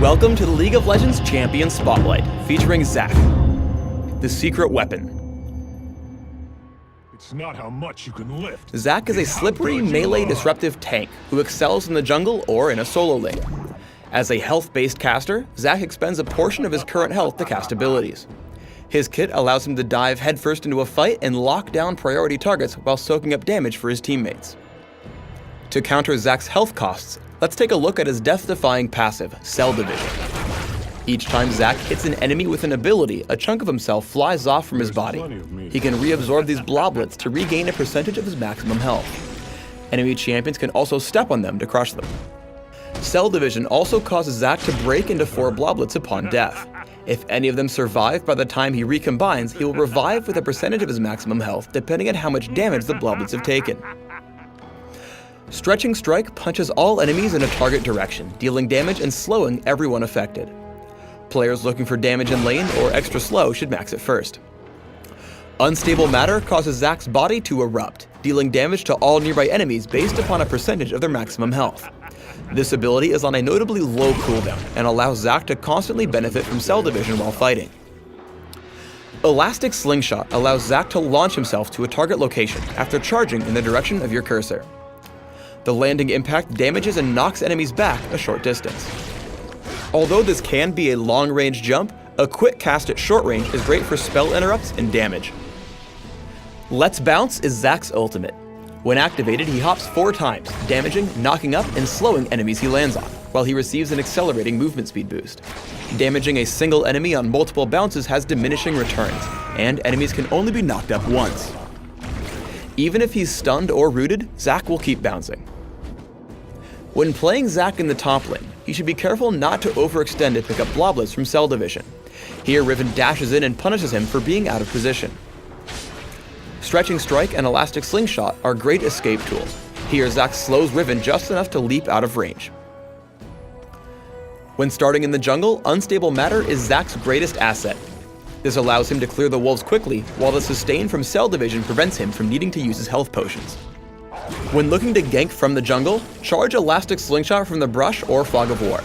Welcome to the League of Legends Champion Spotlight, featuring Zac, the secret weapon. It's not how much you can lift. Zac is a slippery, melee disruptive tank who excels in the jungle or in a solo lane. As a health-based caster, Zac expends a portion of his current health to cast abilities. His kit allows him to dive headfirst into a fight and lock down priority targets while soaking up damage for his teammates. To counter Zac's health costs, let's take a look at his death-defying passive, Cell Division. Each time Zac hits an enemy with an ability, a chunk of himself flies off from his body. He can reabsorb these bloblets to regain a percentage of his maximum health. Enemy champions can also step on them to crush them. Cell Division also causes Zac to break into 4 bloblets upon death. If any of them survive by the time he recombines, he will revive with a percentage of his maximum health, depending on how much damage the bloblets have taken. Stretching Strike punches all enemies in a target direction, dealing damage and slowing everyone affected. Players looking for damage in lane or extra slow should max it first. Unstable Matter causes Zac's body to erupt, dealing damage to all nearby enemies based upon a percentage of their maximum health. This ability is on a notably low cooldown and allows Zac to constantly benefit from Cell Division while fighting. Elastic Slingshot allows Zac to launch himself to a target location after charging in the direction of your cursor. The landing impact damages and knocks enemies back a short distance. Although this can be a long-range jump, a quick cast at short range is great for spell interrupts and damage. Let's Bounce is Zac's ultimate. When activated, he hops 4 times, damaging, knocking up, and slowing enemies he lands on, while he receives an accelerating movement speed boost. Damaging a single enemy on multiple bounces has diminishing returns, and enemies can only be knocked up once. Even if he's stunned or rooted, Zac will keep bouncing. When playing Zac in the top lane, he should be careful not to overextend to pick up bloblets from Cell Division. Here, Riven dashes in and punishes him for being out of position. Stretching Strike and Elastic Slingshot are great escape tools. Here, Zac slows Riven just enough to leap out of range. When starting in the jungle, Unstable Matter is Zac's greatest asset. This allows him to clear the wolves quickly, while the sustain from Cell Division prevents him from needing to use his health potions. When looking to gank from the jungle, charge Elastic Slingshot from the brush or Fog of War.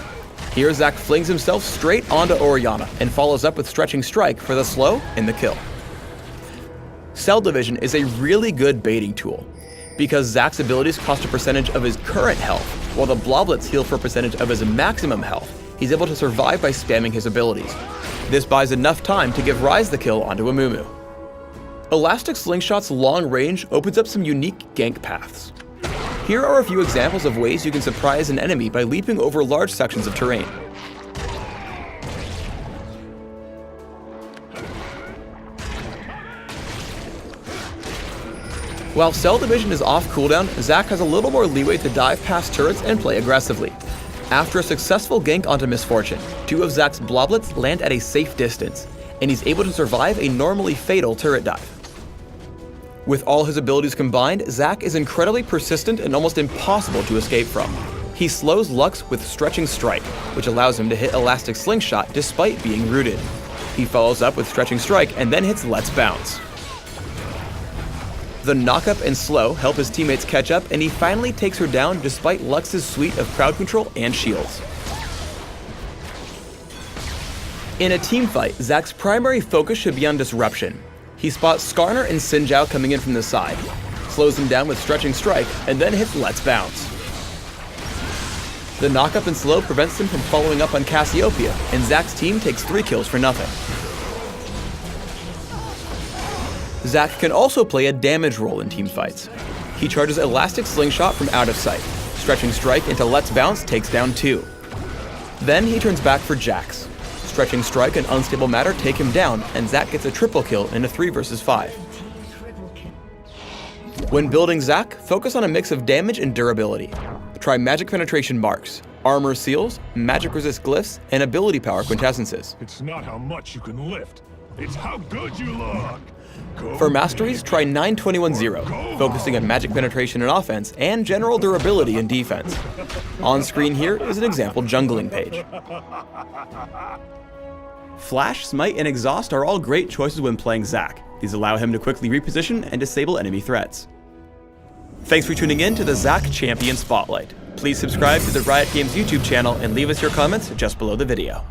Here, Zac flings himself straight onto Orianna and follows up with Stretching Strike for the slow and the kill. Cell Division is a really good baiting tool. Because Zac's abilities cost a percentage of his current health, while the bloblets heal for a percentage of his maximum health, he's able to survive by spamming his abilities. This buys enough time to give Ryze the kill onto Amumu. Elastic Slingshot's long range opens up some unique gank paths. Here are a few examples of ways you can surprise an enemy by leaping over large sections of terrain. While Cell Division is off cooldown, Zac has a little more leeway to dive past turrets and play aggressively. After a successful gank onto Misfortune, 2 of Zac's bloblets land at a safe distance, and he's able to survive a normally fatal turret dive. With all his abilities combined, Zac is incredibly persistent and almost impossible to escape from. He slows Lux with Stretching Strike, which allows him to hit Elastic Slingshot despite being rooted. He follows up with Stretching Strike and then hits Let's Bounce. The knockup and slow help his teammates catch up, and he finally takes her down despite Lux's suite of crowd control and shields. In a teamfight, Zac's primary focus should be on disruption. He spots Skarner and Xin Zhao coming in from the side, slows them down with Stretching Strike, and then hits Let's Bounce. The knockup and slow prevents them from following up on Cassiopeia, and Zac's team takes 3 kills for nothing. Zac can also play a damage role in teamfights. He charges Elastic Slingshot from out of sight. Stretching Strike into Let's Bounce takes down 2. Then he turns back for Jax. Stretching Strike and Unstable Matter take him down, and Zac gets a triple kill in a 3 vs 5. When building Zac, focus on a mix of damage and durability. Try Magic Penetration marks, Armor Seals, Magic Resist glyphs, and Ability Power quintessences. It's not how much you can lift. It's how good you look. For masteries, try 9-21-0, focusing on magic penetration and offense, and general durability and defense. On screen here is an example jungling page. Flash, Smite, and Exhaust are all great choices when playing Zac. These allow him to quickly reposition and disable enemy threats. Thanks for tuning in to the Zack Champion Spotlight. Please subscribe to the Riot Games YouTube channel and leave us your comments just below the video.